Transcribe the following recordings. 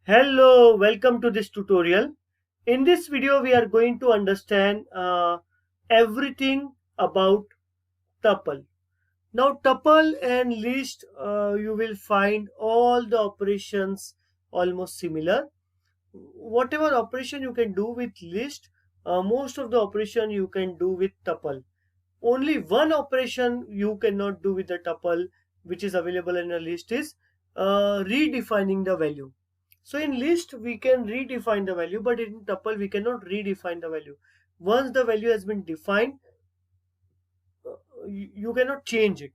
Hello, welcome to this tutorial. In this video, we are going to understand everything about tuple. Now, tuple and list, you will find all the operations almost similar. Whatever operation you can do with list, most of the operation you can do with tuple. Only one operation you cannot do with the tuple, which is available in a list, is redefining the value. So in list we can redefine the value, but in tuple we cannot redefine the value. Once the value has been defined, you cannot change it.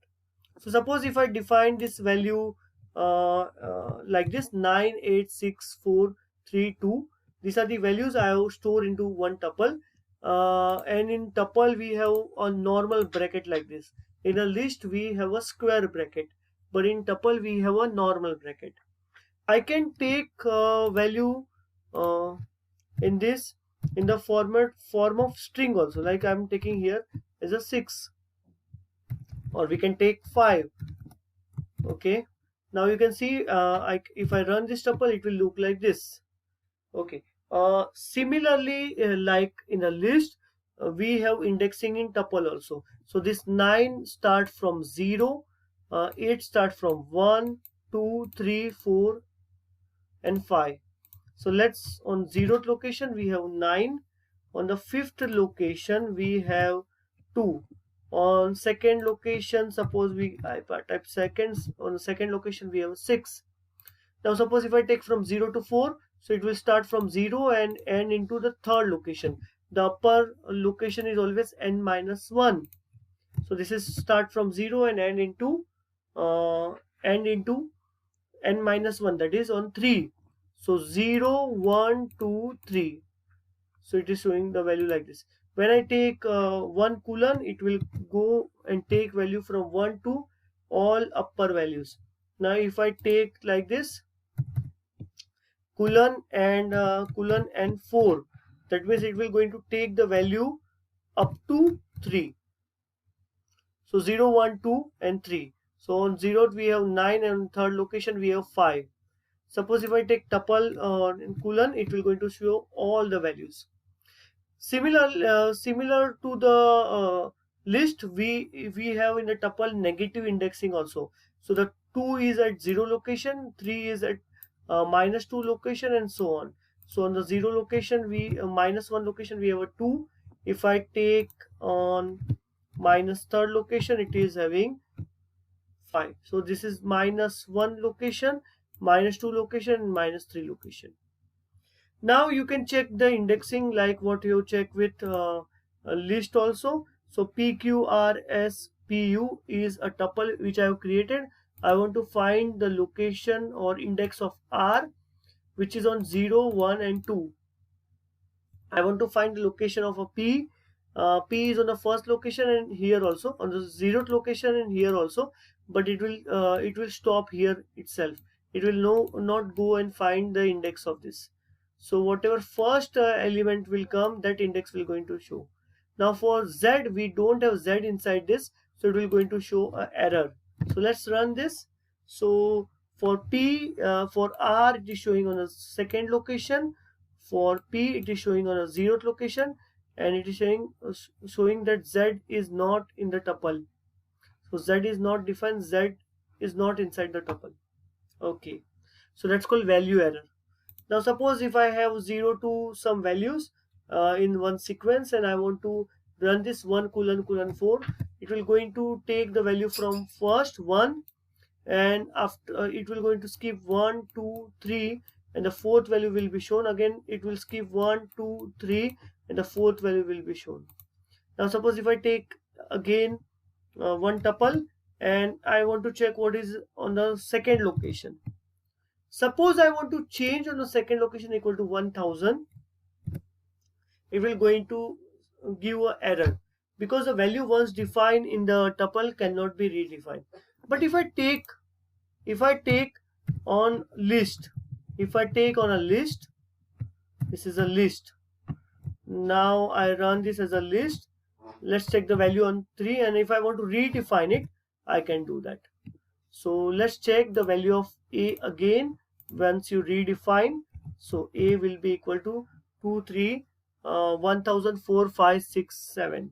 So suppose if I define this value like this 986432, these are the values I have stored into one tuple. And in tuple we have a normal bracket like this. In a list we have a square bracket, but in tuple we have a normal bracket. I can take value uh, in this in the form of string also, like I'm taking here as a 6, or we can take 5. Okay, now you can see if I run this tuple it will look like this. Okay, similarly, like in a list, we have indexing in tuple also. So this 9 start from 0, 8 start from 1, 2, 3, 4 and 5. So let's, on 0th location we have 9, on the 5th location we have 2, on second location suppose I type seconds, on the second location we have 6. Now suppose if I take from 0 to 4, so it will start from 0 and end into the third location. The upper location is always n minus 1. So this is start from 0 and uh, end into n minus 1, that is on 3. So 0, 1, 2, 3. So it is showing the value like this. When I take 1 colon, it will go and take value from 1 to all upper values. Now if I take like this colon and 4, that means it will going to take the value up to 3. So 0, 1, 2 and 3. So on 0th we have 9 and third location we have 5. Suppose if I take tuple in colon, it will going to show all the values. Similar to the list, we have in the tuple negative indexing also. So the 2 is at 0 location, 3 is at minus 2 location, and so on. So on the 0 location, we minus 1 location we have a 2. If I take on minus third location, it is having 5. So this is minus 1 location, minus 2 location, and minus 3 location. Now you can check the indexing like what you check with a list also. So PQRSPU is a tuple which I have created. I want to find the location or index of R, which is on 0, 1 and 2. I want to find the location of a P. P is on the first location and here also, on the 0th location and here also, but it will stop here itself. It will not go and find the index of this. So whatever first element will come, that index will going to show. Now for Z, we don't have Z inside this, so it will going to show an error. So let's run this. So for for R, it is showing on a second location. For P, it is showing on a 0th location, and it is showing that Z is not in the tuple. So Z is not defined. Z is not inside the tuple. Okay, so that's called value error. Now suppose if I have 0 to some values in one sequence and I want to run this 1 colon 4, it will going to take the value from first 1, and after it will going to skip 1, 2, 3, and the fourth value will be shown. Again it will skip 1, 2, 3, and the fourth value will be shown. Now suppose if I take again one tuple and I want to check what is on the second location. Suppose I want to change on the second location equal to 1000, it will going to give a error because the value once defined in the tuple cannot be redefined. But if I take on list, if I take on a list, this is a list. Now I run this as a list. Let's check the value on 3, and if I want to redefine it, I can do that. So let's check the value of A again. once you redefine, so A will be equal to 2 3 1004 5 6 7.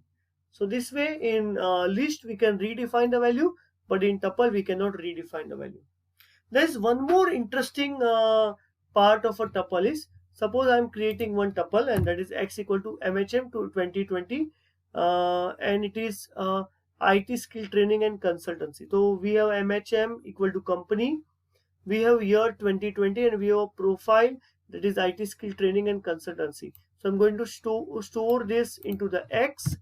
So this way in list we can redefine the value, but in tuple we cannot redefine the value. There is one more interesting part of a tuple is, suppose I am creating one tuple and that is x equal to MHM to 2020, and it is IT skill training and consultancy. So we have MHM equal to company, we have year 2020, and we have a profile that is IT skill training and consultancy. So I'm going to store this into the X.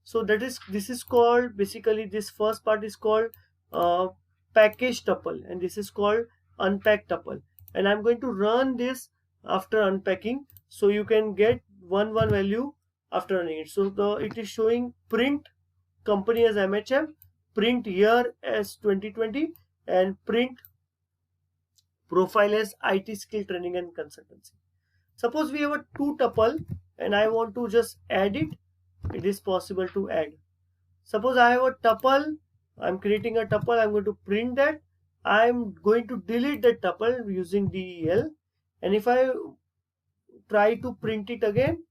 So this is called, basically this first part is called uh, package tuple, and this is called unpack tuple, and I'm going to run this after unpacking, so you can get one value after running it. So it is showing print company as MHM, print year as 2020, and print profile as IT skill training and consultancy. Suppose we have a two tuple and I want to just add it. It is possible to add. Suppose I have a tuple, I'm creating a tuple, I'm going to print that. I'm going to delete that tuple using del, and if I try to print it again,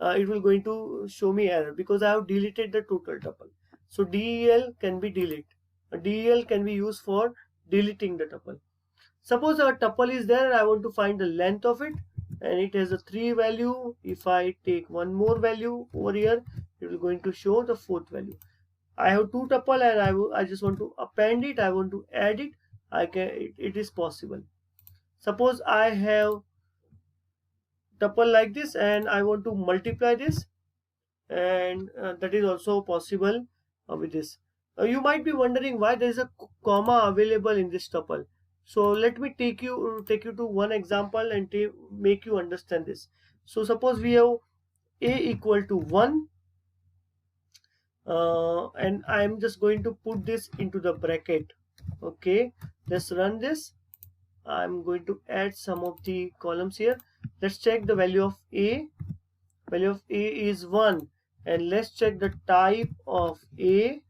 it will going to show me error because I have deleted the total tuple. So del can be deleted. Del can be used for deleting the tuple. Suppose a tuple is there and I want to find the length of it, and it has a 3 value. If I take one more value over here, it will going to show the fourth value. I have two tuple and I just want to append it, I want to add it, I can, it is possible. Suppose I have tuple like this and I want to multiply this, and that is also possible with this. You might be wondering why there is a comma available in this tuple. So let me take you to one example and make you understand this. So suppose we have a equal to 1, and I am just going to put this into the bracket. Okay, let's run this. I'm going to add some of the columns here. Let's check the value of a. Value of a is 1, and let's check the type of a,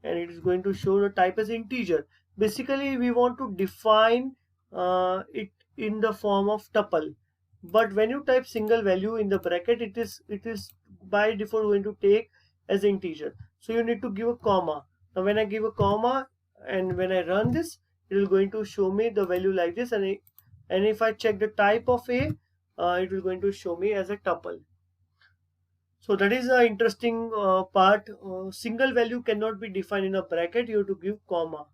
and it is going to show the type as integer. Basically we want to define it in the form of tuple, but when you type single value in the bracket, it is by default going to take as integer, so you need to give a comma. Now when I give a comma and when I run this, it will going to show me the value like this, and if I check the type of a, it will going to show me as a tuple. So that is the interesting part. Single value cannot be defined in a bracket, you have to give comma.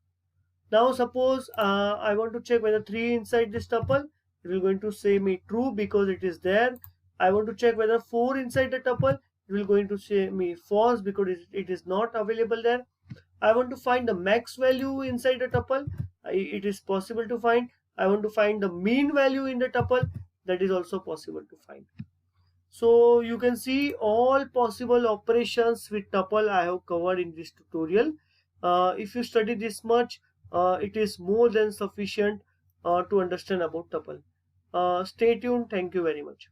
Now suppose I want to check whether 3 inside this tuple, it will going to say me true because it is there. I want to check whether 4 inside the tuple, it will going to say me false because it is not available there. I want to find the max value inside the tuple, it is possible to find. I want to find the mean value in the tuple, that is also possible to find. So you can see all possible operations with tuple I have covered in this tutorial. If you study this much, it is more than sufficient to understand about tuple. Stay tuned. Thank you very much.